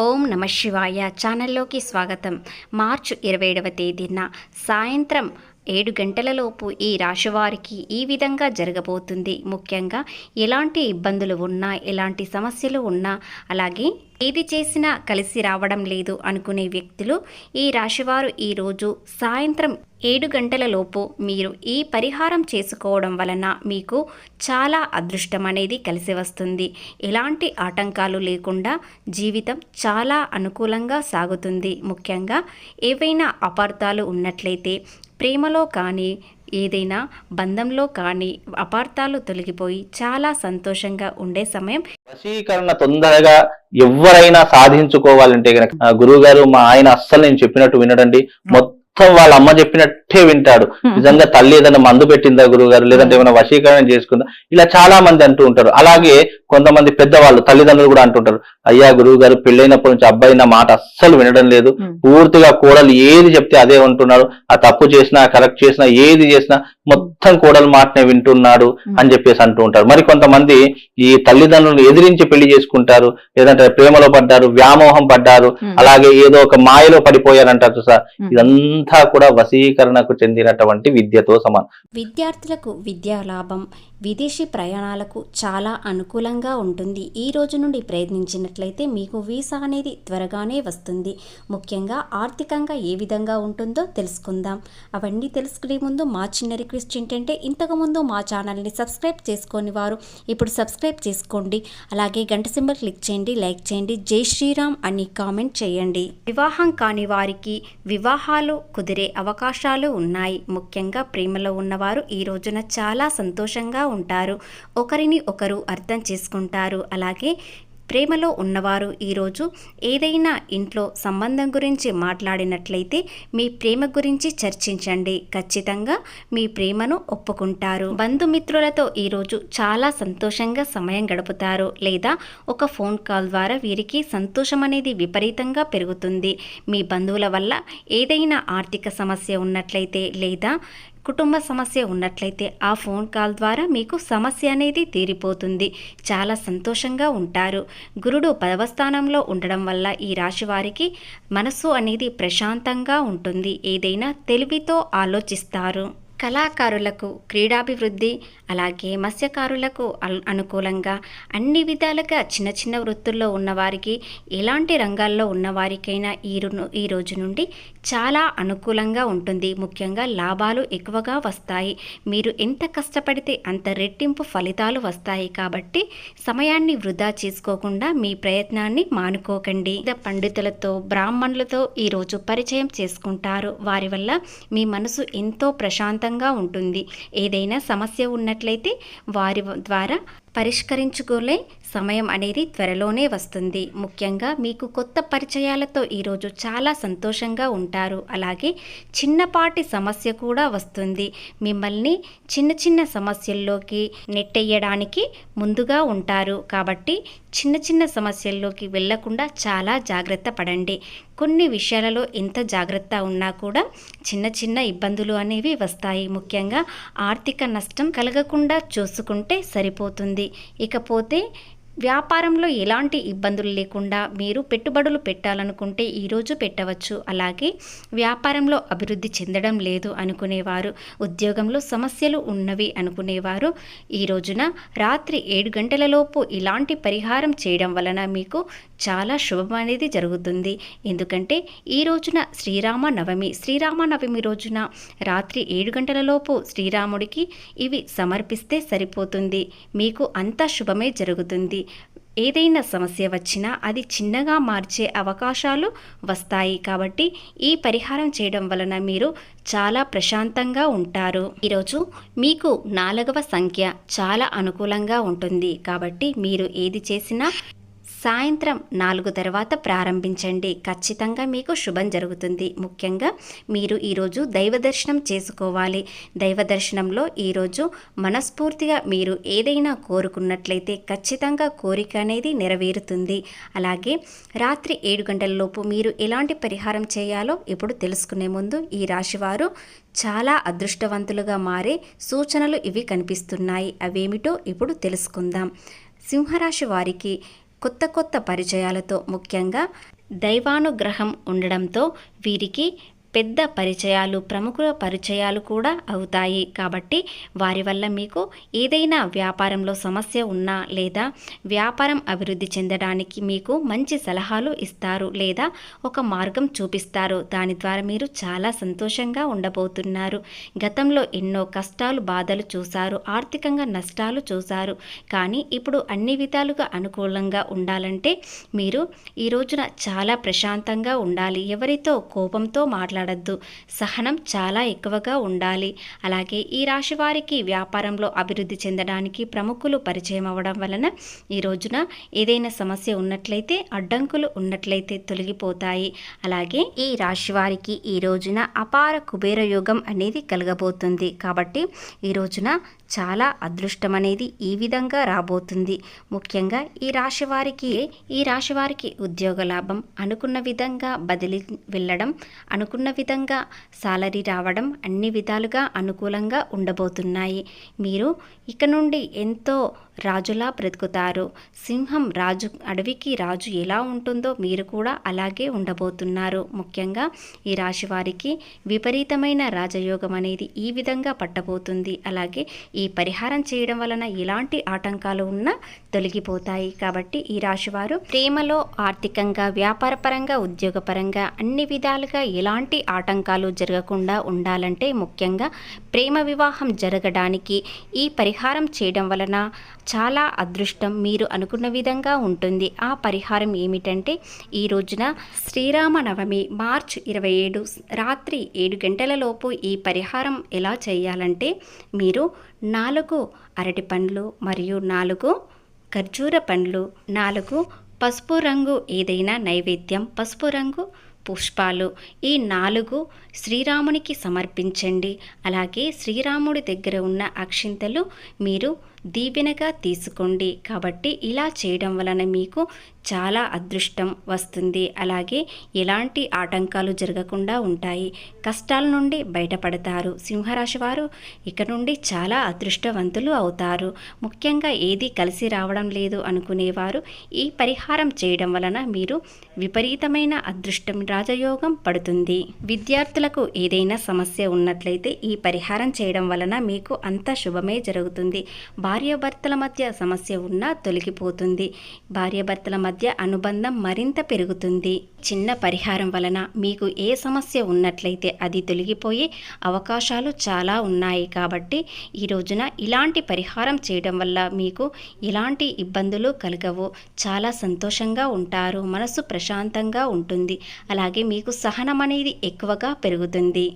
ఓం నమ శివాయ ఛానల్లోకి స్వాగతం. మార్చి 27వ తేదీన సాయంత్రం 7 గంటలలోపు ఈ రాశివారికి ఈ విధంగా జరగబోతుంది. ముఖ్యంగా ఎలాంటి ఇబ్బందులు ఉన్నా, ఎలాంటి సమస్యలు ఉన్నా, అలాగే ఏది చేసినా కలిసి రావడం లేదు అనుకునే వ్యక్తులు ఈ రాశివారు ఈరోజు సాయంత్రం 7 గంటలలోపు మీరు ఈ పరిహారం చేసుకోవడం వలన మీకు చాలా అదృష్టం అనేది కలిసి వస్తుంది. ఎలాంటి ఆటంకాలు లేకుండా జీవితం చాలా అనుకూలంగా సాగుతుంది. ముఖ్యంగా ఏవైనా అపార్థాలు ఉన్నట్లయితే ప్రేమలో కానీ ఏదైనా బంధంలో కానీ అపార్థాలు తొలగిపోయి చాలా సంతోషంగా ఉండే సమయం. వశీకరణ తొందరగా ఎవరైనా సాధించుకోవాలంటే గనక గురువు గారు మా ఆయన అస్సలు నేను చెప్పినట్టు వినడండి, మొత్తం వాళ్ళ అమ్మ చెప్పినట్టే వింటాడు. నిజంగా తల్లి ఏదైనా మందు పెట్టిందా గురువు గారు, లేదంటే ఏమైనా వశీకరణ చేసుకుందా, ఇలా చాలా మంది అంటూ ఉంటారు. అలాగే కొంతమంది పెద్దవాళ్ళు తల్లిదండ్రులు కూడా అంటుంటారు, అయ్యా గురువు గారు పెళ్ళైనప్పటి నుంచి అబ్బాయి నా మాట అస్సలు వినడం లేదు, పూర్తిగా కోడలు ఏది చెప్తే అదే ఉంటున్నాడు, ఆ తప్పు చేసినా కరెక్ట్ చేసినా ఏది చేసినా మొత్తం కోడలు మాటనే వింటున్నాడు అని చెప్పేసి అంటూ ఉంటారు. మరి కొంతమంది ఈ తల్లిదండ్రులను ఎదిరించి పెళ్లి చేసుకుంటారు, లేదంటే ప్రేమలో పడ్డారు, వ్యామోహం పడ్డారు, అలాగే ఏదో ఒక మాయలో పడిపోయారంటారు సార్. ఇదంతా కూడా వశీకరణకు చెందినటువంటి విద్యతో సమానం. విద్యార్థులకు విద్యా లాభం, విదేశీ ప్రయాణాలకు చాలా అనుకూలంగా ఉంటుంది. ఈ రోజు నుండి ప్రయత్నించినట్లయితే మీకు వీసా అనేది త్వరగానే వస్తుంది. ముఖ్యంగా ఆర్థికంగా ఏ విధంగా ఉంటుందో తెలుసుకుందాం. అవన్నీ తెలుసుకునే ముందు మా చిన్న రిక్వెస్ట్ ఏంటంటే, ఇంతకుముందు మా ఛానల్ని సబ్స్క్రైబ్ చేసుకొని వారు ఇప్పుడు సబ్స్క్రైబ్ చేసుకోండి. అలాగే గంట సింబల్ క్లిక్ చేయండి, లైక్ చేయండి, జై శ్రీరామ్ అని కామెంట్ చేయండి. వివాహం కాని వారికి వివాహాలు కుదిరే అవకాశాలు ఉన్నాయి. ముఖ్యంగా ప్రేమలో ఉన్నవారు ఈ రోజున చాలా సంతోషంగా ఉంటారు. ఒకరిని ఒకరు అర్థం చేసుకుంటారు. అలాగే ప్రేమలో ఉన్నవారు ఈరోజు ఏదైనా ఇంట్లో సంబంధం గురించి మాట్లాడినట్లయితే మీ ప్రేమ గురించి చర్చించండి. ఖచ్చితంగా మీ ప్రేమను ఒప్పుకుంటారు. బంధుమిత్రులతో ఈరోజు చాలా సంతోషంగా సమయం గడుపుతారు. లేదా ఒక ఫోన్ కాల్ ద్వారా వీరికి సంతోషం అనేది విపరీతంగా పెరుగుతుంది. మీ బంధువుల వల్ల ఏదైనా ఆర్థిక సమస్య ఉన్నట్లయితే లేదా కుటుంబ సమస్య ఉన్నట్లయితే ఆ ఫోన్ కాల్ ద్వారా మీకు సమస్య అనేది తీరిపోతుంది. చాలా సంతోషంగా ఉంటారు. గురుడు 10వ స్థానంలో ఉండడం వల్ల ఈ రాశి వారికి మనసు అనేది ప్రశాంతంగా ఉంటుంది. ఏదైనా తెలివితో ఆలోచిస్తారు. కళాకారులకు క్రీడాభివృద్ధి, అలాగే మత్స్యకారులకు అనుకూలంగా అన్ని విధాలుగా చిన్న చిన్న వృత్తుల్లో ఉన్నవారికి, ఎలాంటి రంగాల్లో ఉన్నవారికైనా ఈ రోజు నుండి చాలా అనుకూలంగా ఉంటుంది. ముఖ్యంగా లాభాలు ఎక్కువగా వస్తాయి. మీరు ఎంత కష్టపడితే అంత రెట్టింపు ఫలితాలు వస్తాయి. కాబట్టి సమయాన్ని వృధా చేసుకోకుండా మీ ప్రయత్నాన్ని మానుకోకండి. పండితులతో, బ్రాహ్మణులతో ఈరోజు పరిచయం చేసుకుంటారు. వారి వల్ల మీ మనసు ఎంతో ప్రశాంతంగా ఉంటుంది. ఏదైనా సమస్య ఉన్నట్లయితే వారి ద్వారా పరిష్కరించుకోలే సమయం అనేది త్వరలోనే వస్తుంది. ముఖ్యంగా మీకు కొత్త పరిచయాలతో ఈరోజు చాలా సంతోషంగా ఉంటారు. అలాగే చిన్నపాటి సమస్య కూడా వస్తుంది. మిమ్మల్ని చిన్న చిన్న సమస్యల్లోకి నెట్టేయడానికి ముందుగా ఉంటారు. కాబట్టి చిన్న చిన్న సమస్యల్లోకి వెళ్లకుండా చాలా జాగ్రత్త పడండి. కొన్ని విషయాలలో ఎంత జాగ్రత్త ఉన్నా కూడా చిన్న చిన్న ఇబ్బందులు అనేవి వస్తాయి. ముఖ్యంగా ఆర్థిక నష్టం కలగకుండా చూసుకుంటే సరిపోతుంది. ఇకపోతే వ్యాపారంలో ఎలాంటి ఇబ్బందులు లేకుండా మీరు పెట్టుబడులు పెట్టాలనుకుంటే ఈరోజు పెట్టవచ్చు. అలాగే వ్యాపారంలో అభివృద్ధి చెందడం లేదు అనుకునేవారు, ఉద్యోగంలో సమస్యలు ఉన్నవి అనుకునేవారు ఈ రోజున రాత్రి 7 గంటలలోపు ఇలాంటి పరిహారం చేయడం వలన మీకు చాలా శుభం అనేది జరుగుతుంది. ఎందుకంటే ఈ రోజున శ్రీరామనవమి రోజున రాత్రి 7 గంటలలోపు శ్రీరాముడికి ఇవి సమర్పిస్తే సరిపోతుంది. మీకు అంతా శుభమే జరుగుతుంది. ఏదైనా సమస్య వచ్చినా అది చిన్నగా మార్చే అవకాశాలు వస్తాయి. కాబట్టి ఈ పరిహారం చేయడం వలన మీరు చాలా ప్రశాంతంగా ఉంటారు. ఈరోజు మీకు 4వ సంఖ్య చాలా అనుకూలంగా ఉంటుంది. కాబట్టి మీరు ఏది చేసినా సాయంత్రం 4 తర్వాత ప్రారంభించండి. ఖచ్చితంగా మీకు శుభం జరుగుతుంది. ముఖ్యంగా మీరు ఈరోజు దైవ దర్శనం చేసుకోవాలి. దైవ దర్శనంలో ఈరోజు మనస్ఫూర్తిగా మీరు ఏదైనా కోరుకున్నట్లయితే ఖచ్చితంగా కోరిక అనేది నెరవేరుతుంది. అలాగే రాత్రి 7 గంటలలోపు మీరు ఎలాంటి పరిహారం చేయాలో ఇప్పుడు తెలుసుకునే ముందు ఈ రాశివారు చాలా అదృష్టవంతులుగా మారే సూచనలు ఇవి కనిపిస్తున్నాయి. అవేమిటో ఇప్పుడు తెలుసుకుందాం. సింహరాశి వారికి కొత్త కొత్త పరిచయాలతో, ముఖ్యంగా దైవానుగ్రహం ఉండడంతో వీరికి పెద్ద పరిచయాలు, ప్రముఖుల పరిచయాలు కూడా అవుతాయి. కాబట్టి వారి వల్ల మీకు ఏదైనా వ్యాపారంలో సమస్య ఉన్నా లేదా వ్యాపారం అభివృద్ధి చెందడానికి మీకు మంచి సలహాలు ఇస్తారు లేదా ఒక మార్గం చూపిస్తారు. దాని ద్వారా మీరు చాలా సంతోషంగా ఉండబోతున్నారు. గతంలో ఎన్నో కష్టాలు, బాధలు చూశారు, ఆర్థికంగా నష్టాలు చూశారు. కానీ ఇప్పుడు అన్ని విధాలుగా అనుకూలంగా ఉండాలంటే మీరు ఈ రోజున చాలా ప్రశాంతంగా ఉండాలి. ఎవరితో కోపంతో మాట్లాడద్దు, సహనం చాలా ఎక్కువగా ఉండాలి. అలాగే ఈ రాశి వారికి వ్యాపారంలో అభివృద్ధి చెందడానికి ప్రముఖులు పరిచయం అవ్వడం వలన ఈ రోజున ఏదైనా సమస్య ఉన్నట్లయితే, అడ్డంకులు ఉన్నట్లయితే తొలగిపోతాయి. అలాగే ఈ రాశి వారికి ఈ రోజున అపార కుబేర యోగం అనేది కలగబోతుంది. కాబట్టి ఈ రోజున చాలా అదృష్టం అనేది ఈ విధంగా రాబోతుంది. ముఖ్యంగా ఈ రాశి వారికి ఉద్యోగ లాభం, అనుకున్న విధంగా బదిలీ వెళ్ళడం, అనుకున్న విధంగా సాలరీ రావడం అన్ని విధాలుగా అనుకూలంగా ఉండబోతున్నాయి. మీరు ఇక నుండి ఎంతో రాజులా బ్రతుకుతారు. సింహం రాజు, అడవికి రాజు ఎలా ఉంటుందో మీరు కూడా అలాగే ఉండబోతున్నారు. ముఖ్యంగా ఈ రాశి వారికి విపరీతమైన రాజయోగం అనేది ఈ విధంగా పట్టబోతుంది. అలాగే ఈ పరిహారం చేయడం వలన ఎలాంటి ఆటంకాలు ఉన్నా తొలగిపోతాయి. కాబట్టి ఈ రాశివారు ప్రేమలో, ఆర్థికంగా, వ్యాపారపరంగా, ఉద్యోగపరంగా అన్ని విధాలుగా ఎలాంటి ఆటంకాలు జరగకుండా ఉండాలంటే ముఖ్యంగా ప్రేమ వివాహం జరగడానికి ఈ పరిహారం చేయడం వలన చాలా అదృష్టం మీరు అనుకున్న విధంగా ఉంటుంది. ఆ పరిహారం ఏమిటంటే ఈ రోజున శ్రీరామనవమి మార్చి 27 రాత్రి 7 గంటలలోపు ఈ పరిహారం ఎలా చేయాలంటే మీరు 4 అరటి పండ్లు మరియు 4 ఖర్జూర పండ్లు, 4 పసుపు రంగు ఏదైనా నైవేద్యం, పసుపు రంగు పుష్పాలు, ఈ 4 శ్రీరామునికి సమర్పించండి. అలాగే శ్రీరాముడి దగ్గర ఉన్న అక్షింతలు మీరు దీవెనగా తీసుకోండి. కాబట్టి ఇలా చేయడం వలన మీకు చాలా అదృష్టం వస్తుంది. అలాగే ఎలాంటి ఆటంకాలు జరగకుండా ఉంటాయి. కష్టాల నుండి బయటపడతారు. సింహరాశి వారు ఇక నుండి చాలా అదృష్టవంతులు అవుతారు. ముఖ్యంగా ఏది కలిసి రావడం లేదు అనుకునేవారు ఈ పరిహారం చేయడం వలన మీరు విపరీతమైన అదృష్టం, రాజయోగం పడుతుంది. విద్యార్థులకు ఏదైనా సమస్య ఉన్నట్లయితే ఈ పరిహారం చేయడం వలన మీకు అంత శుభమే జరుగుతుంది. భార్యాభర్తల మధ్య సమస్య ఉన్నా తొలగిపోతుంది. భార్యాభర్తల మధ్య అనుబంధం మరింత పెరుగుతుంది. చిన్న పరిహారం వలన మీకు ఏ సమస్య ఉన్నట్లయితే అది తొలగిపోయే అవకాశాలు చాలా ఉన్నాయి. కాబట్టి ఈ రోజున ఇలాంటి పరిహారం చేయడం వల్ల మీకు ఎలాంటి ఇబ్బందులు కలగవు. చాలా సంతోషంగా ఉంటారు. మనసు ప్రశాంతంగా ఉంటుంది. అలాగే మీకు సహనం అనేది ఎక్కువగా పెరుగుతుంది.